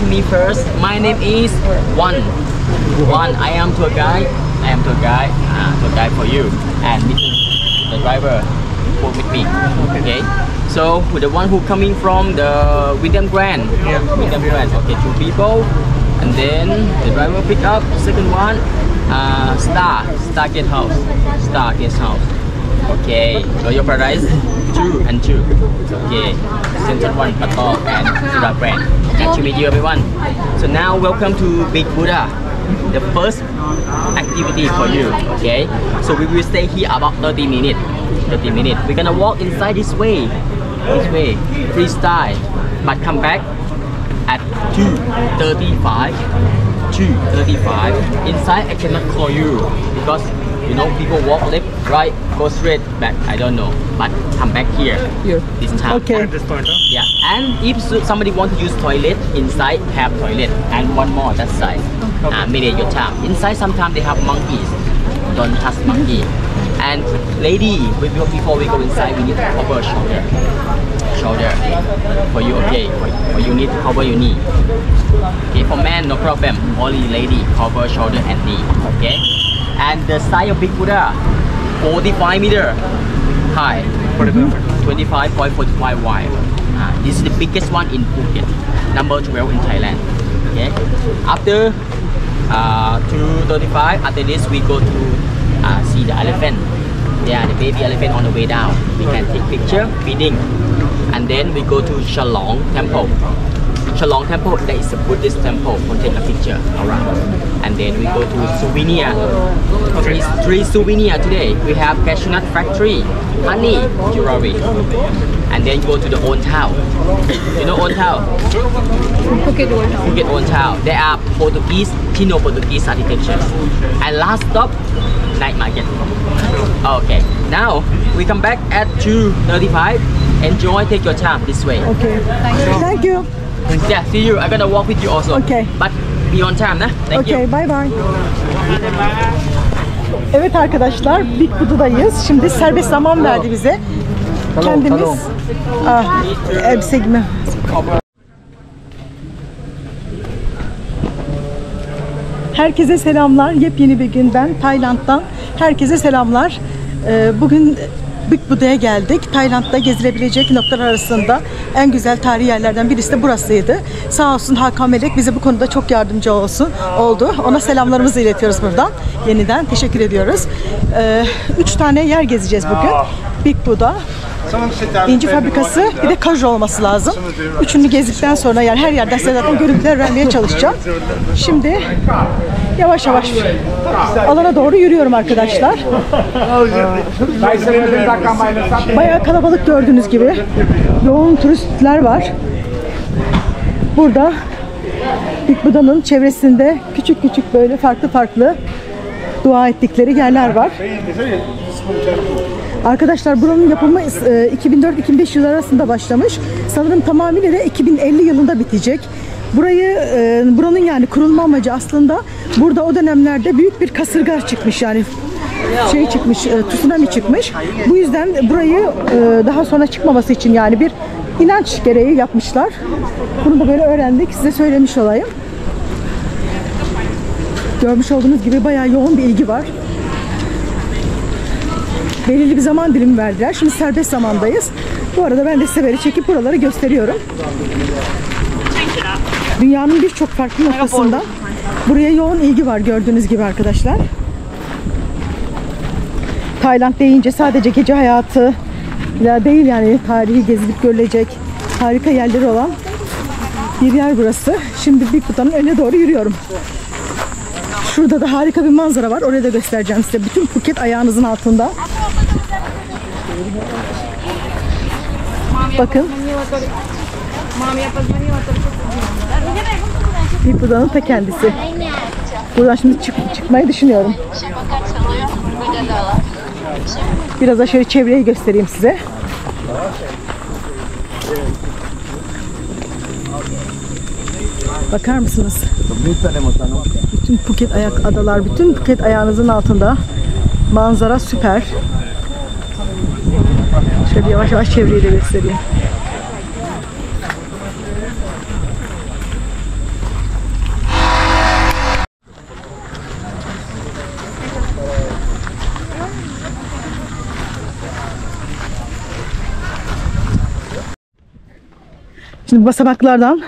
to me first. My name is One. I am tour guide. Tour guide for you. And this is the driver who with me. Okay. So the one who coming from the William Grant. William Grant. Okay, 2 people. And then the driver pick up. Second one, Star Guest House. Star Guest House. Okay. Royal Paradise 2 and 2. Okay. Central One, Patok and Sura Brand. Nice to meet you, everyone. So now welcome to Big Buddha. The first activity for you. Okay. So we will stay here about 30 minutes. 30 minutes. We're gonna walk inside this way. Freestyle. But come back at 2:35. 2:35. Inside I cannot call you because you know people walk left, right, go straight, back. I don't know. But come back here. This time. Okay. At this point, huh? Yeah. And if somebody want to use toilet inside, have toilet and one more that side. Manage your time. Inside sometimes they have monkeys. Don't touch monkey. And lady, before we go inside, we need to cover shoulder for you. Okay, for you need to cover your knee. Okay, for man no problem. Only lady cover shoulder and knee. Okay, and the size of Big Buddha 45 meter high, 25.45 wide. This is the biggest one in Phuket, number 12 in Thailand. Okay, after 2:35, after this we go to see the elephant. Yeah, the baby elephant on the way down. We can take picture, feeding, and then we go to Chalong Temple. Chalong Temple, that is a Buddhist temple. We'll take a picture around, and then we go to souvenir. Three souvenir today. We have cashew nut factory, honey jewelry, and then go to the Old Town. You know Old Town? Phuket Old Town. There are Portuguese, Sino-Portuguese architecture. And last stop, night market. Okay, now we come back at 2:35. Enjoy, take your time this way. Okay. Thank you. Yeah, see you. I'm gonna walk with you also. Okay. But be on time, nah? Thank you. Okay, bye bye. Evet arkadaşlar, Big Buddha'dayız. Şimdi serbest zaman verdi bize. Kendimiz elbise giyme. Herkese selamlar. Yepyeni bir günden Tayland'dan herkese selamlar. Bugün Big Buddha'ya geldik. Tayland'da gezilebilecek noktalar arasında en güzel tarihi yerlerden birisi de burasıydı. Sağ olsun Hakan Melek bize bu konuda çok yardımcı oldu. Ona selamlarımızı iletiyoruz buradan. Yeniden teşekkür ediyoruz. 3 tane yer gezeceğiz bugün. Big Buddha, İnci Fabrikası, bir de Kaju olması lazım. Üçünü gezdikten sonra yani her yerden size zaten görüntüler vermeye çalışacağım. Şimdi yavaş yavaş alana doğru yürüyorum arkadaşlar. Bayağı kalabalık gördüğünüz gibi. Yoğun turistler var. Burada Big Buddha'nın çevresinde küçük küçük böyle farklı dua ettikleri yerler var. Arkadaşlar buranın yapımı 2004-2005 yılları arasında başlamış. Sanırım tamamıyla da 2050 yılında bitecek. Buranın yani kurulma amacı aslında burada o dönemlerde büyük bir kasırga çıkmış yani tsunami çıkmış. Bu yüzden burayı daha sonra çıkmaması için yani bir inanç gereği yapmışlar. Bunu da böyle öğrendik. Size söylemiş olayım. Görmüş olduğunuz gibi bayağı yoğun bir ilgi var. Belirli bir zaman dilimi verdiler. Şimdi serbest zamandayız. Bu arada ben de size böyle çekip buraları gösteriyorum. Dünyanın birçok farklı noktasında buraya yoğun ilgi var gördüğünüz gibi arkadaşlar. Tayland deyince sadece gece hayatı değil yani tarihi gezilip görülecek harika yerleri olan bir yer burası. Şimdi Big Buddha'nın önüne doğru yürüyorum. Şurada da harika bir manzara var. Orayı da göstereceğim size. Bütün Phuket ayağınızın altında. Bakın. Big Buddha'nın ta kendisi. Buradan şimdi çıkmayı düşünüyorum. Biraz da şöyle çevreyi göstereyim size. Bakar mısınız? Bütün Phuket adalar, bütün Phuket ayağınızın altında. Manzara süper. Şöyle yavaş yavaş çevreyi de göstereyim. Şimdi basamaklardan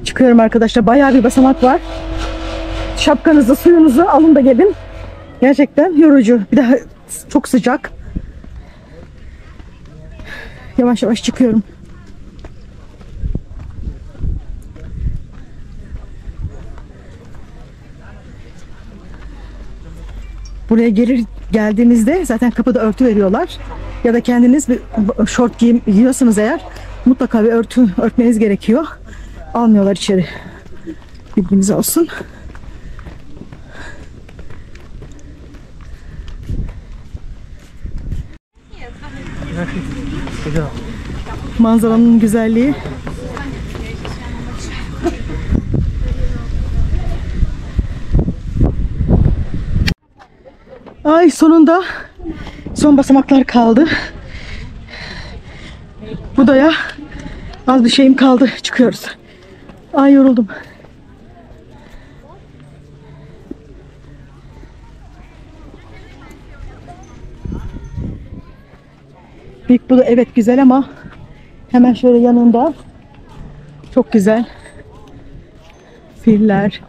çıkıyorum arkadaşlar. Bayağı bir basamak var. Şapkanızı, suyunuzu alın da gelin. Gerçekten yorucu. Bir daha çok sıcak. Yavaş yavaş çıkıyorum. Buraya geldiğinizde zaten kapıda örtü veriyorlar. Ya da kendiniz bir şort giyiyorsanız eğer mutlaka bir örtmeniz gerekiyor. Almıyorlar içeri. Bilginiz olsun. Manzaranın güzelliği. Ay sonunda son basamaklar kaldı. Budaya az bir şeyim kaldı. Çıkıyoruz. Ay yoruldum. Büyük Buda evet güzel ama hemen şöyle yanında çok güzel filler,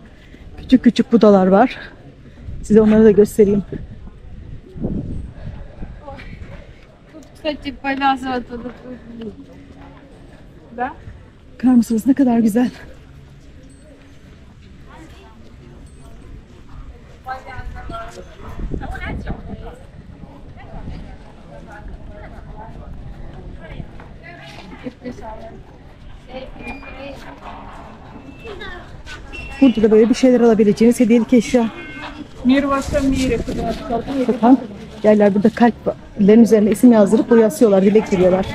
küçük küçük budalar var. Size onları da göstereyim. Bakar mısınız ne kadar güzel. Burada da böyle bir şeyler alabileceğiniz hediyelik eşya satan yerler. Burada kalplerin üzerine isim yazdırıp buraya asıyorlar, dilek diliyorlar.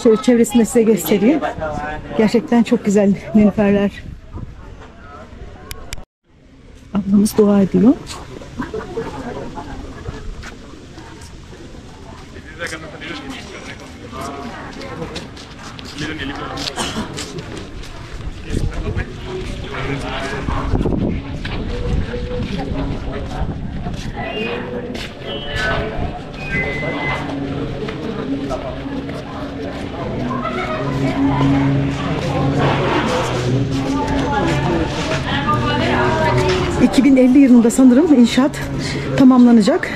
Şöyle çevresini size göstereyim. Gerçekten çok güzel nilüferler. Ablamız dua ediyor. ...2050 yılında sanırım inşaat tamamlanacak.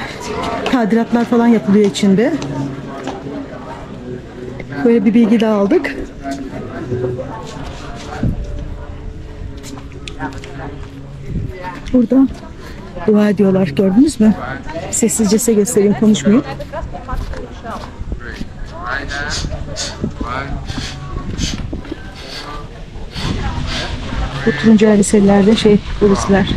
Tadilatlar falan yapılıyor içinde. Böyle bir bilgi daha aldık. Burada dua ediyorlar, gördünüz mü? Sessizce size göstereyim, konuşmayayım. Bu turuncu elbiselerde polisler.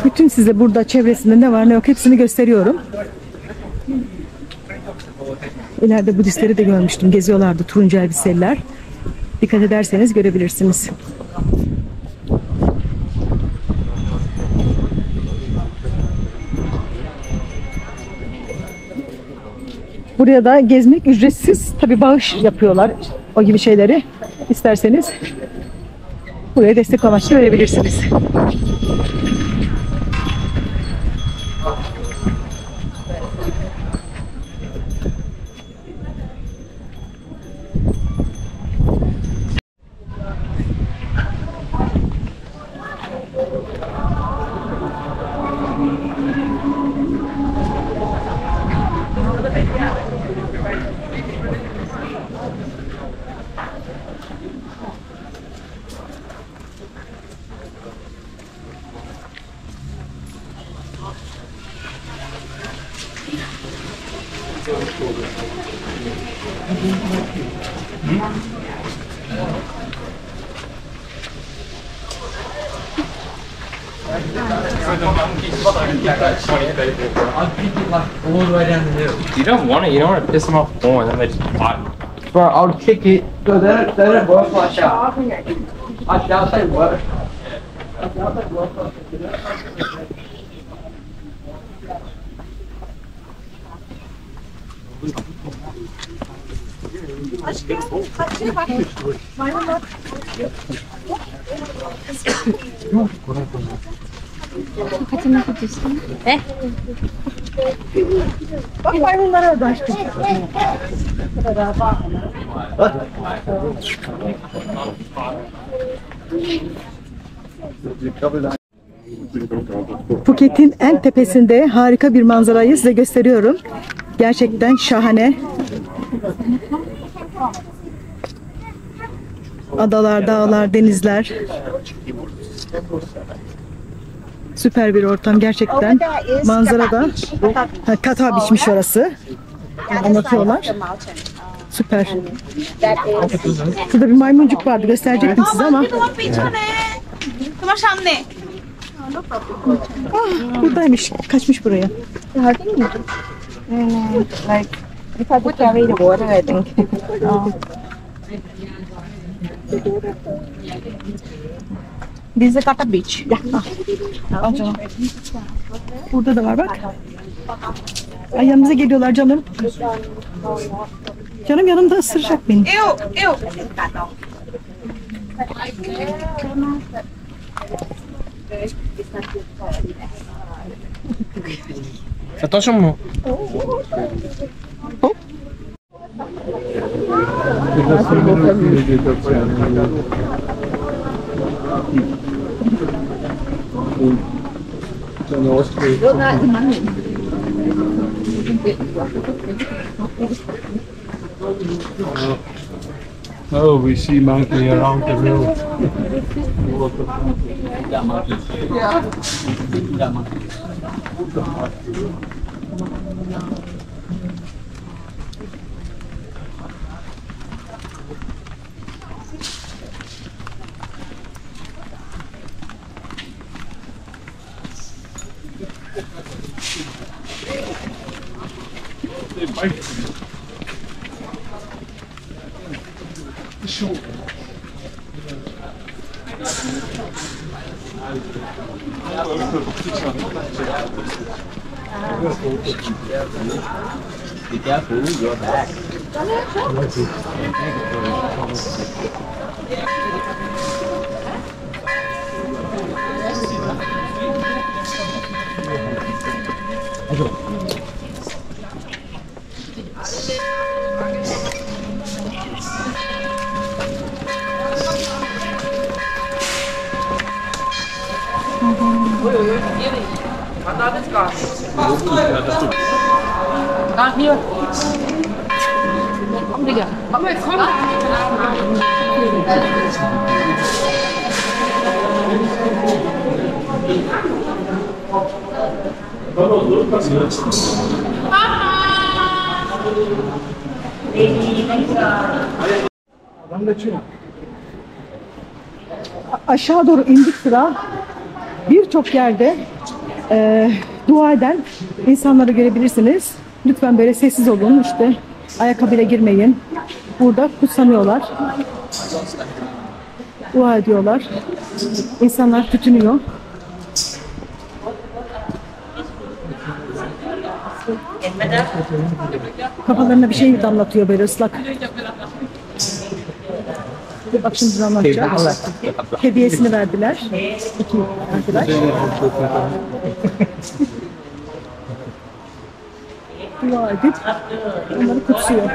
Bütün size burada çevresinde ne var ne yok hepsini gösteriyorum. İleride Budistleri de görmüştüm. Geziyorlardı turuncu elbiseliler. Dikkat ederseniz görebilirsiniz. Buraya da gezmek ücretsiz. Tabii bağış yapıyorlar. O gibi şeyleri isterseniz buraya destek amaçlı verebilirsiniz. You don't want it. You don't want to piss them off more, and then they just buy it. Bro, I'll kick it. So they don't work like that. I shall say work. Bak maymunlar orada aşkım. Phuket'in en tepesinde harika bir manzarayı size gösteriyorum. Gerçekten şahane. Adalar, dağlar, denizler. Süper bir ortam gerçekten. Manzara da Kata Beach'miş orası. Anlatıyorlar. Süper. Şurada bir maymuncuk vardı. Gösterecektim size ama. Buradaymış. Kaçmış buraya. Like, we have to carry the water, I think. This is Kata Beach. Burada da var bak. Ay, yanımıza geliyorlar canım. Canım yanımda ısıracak beni. Satoshi mo. Oh, we see monkey around the road. Be careful, your back. Aşağı doğru indik sıra. Birçok yerde dua eden insanları görebilirsiniz. Lütfen böyle sessiz olun. İşte ayakkabıyla girmeyin. Burada kutsanıyorlar. Dua ediyorlar. İnsanlar tütünüyor. Kafalarına bir şey damlatıyor böyle ıslak. Bak şimdi anlatacağım. Hediyesini verdiler. İki arkadaş. Dua edip onları kutsuyor.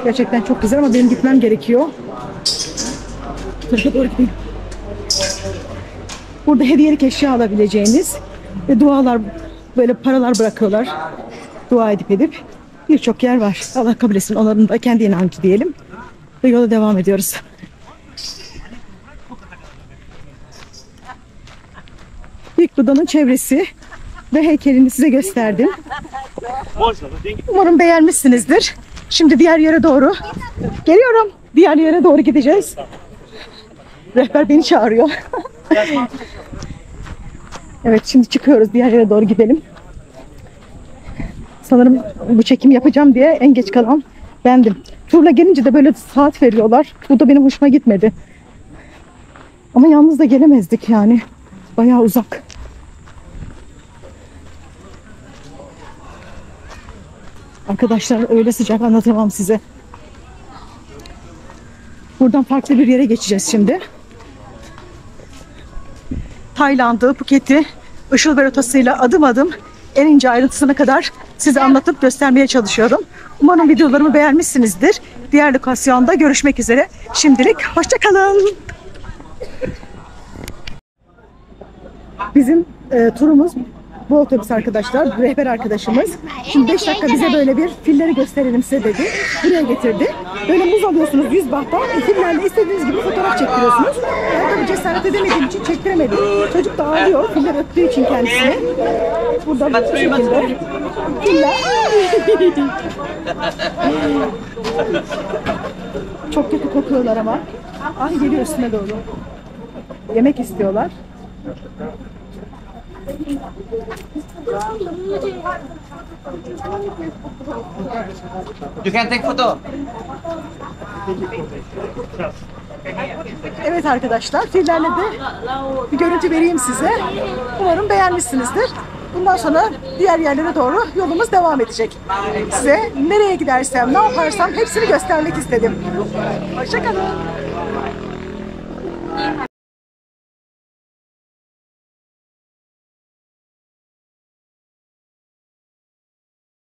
Gerçekten çok güzel ama benim gitmem gerekiyor. Tarafa doğru gideyim. Burada hediyelik eşya alabileceğiniz ve dualar, böyle paralar bırakıyorlar. Dua edip birçok yer var. Allah kabul etsin. Onların da kendi inancı diyelim. Ve yola devam ediyoruz. Büyük Buda'nın çevresi ve heykelini size gösterdim. Umarım beğenmişsinizdir. Şimdi diğer yere doğru geliyorum. Diğer yere doğru gideceğiz. Rehber beni çağırıyor. Evet, şimdi çıkıyoruz. Diğer yere doğru gidelim. Sanırım bu çekimi yapacağım diye en geç kalan bendim. Turla gelince de böyle saat veriyorlar. Bu da benim hoşuma gitmedi. Ama yalnız da gelemezdik yani. Bayağı uzak. Arkadaşlar öyle sıcak, anlatamam size. Buradan farklı bir yere geçeceğiz şimdi. Tayland'ı, Phuket'i ışıl ve rotasıyla adım adım en ince ayrıntısına kadar size anlatıp göstermeye çalışıyorum. Umarım videolarımı beğenmişsinizdir. Diğer lokasyonda görüşmek üzere. Şimdilik hoşça kalın. Bizim turumuz bu otobüs arkadaşlar, rehber arkadaşımız. Şimdi 5 dakika bize böyle bir filleri gösterelim size dedi. Buraya getirdi. Böyle muz alıyorsunuz 100 bahta. Fillerle istediğiniz gibi fotoğraf çektiriyorsunuz. Ben tabii cesaret edemediğim için çektiremedim. Çocuk da ağlıyor. Filler öptüğü için kendisini. Burada bu şekilde. Filler. Çok kötü kokuyorlar ama. Ay geliyor üstüme doğru. Yemek istiyorlar. You can take photo. Evet arkadaşlar, fillerle de bir görüntü vereyim size. Umarım beğenmişsinizdir. Bundan sonra diğer yerlere doğru yolumuz devam edecek. Size nereye gidersem, ne yaparsam hepsini göstermek istedim. Hoşça kalın.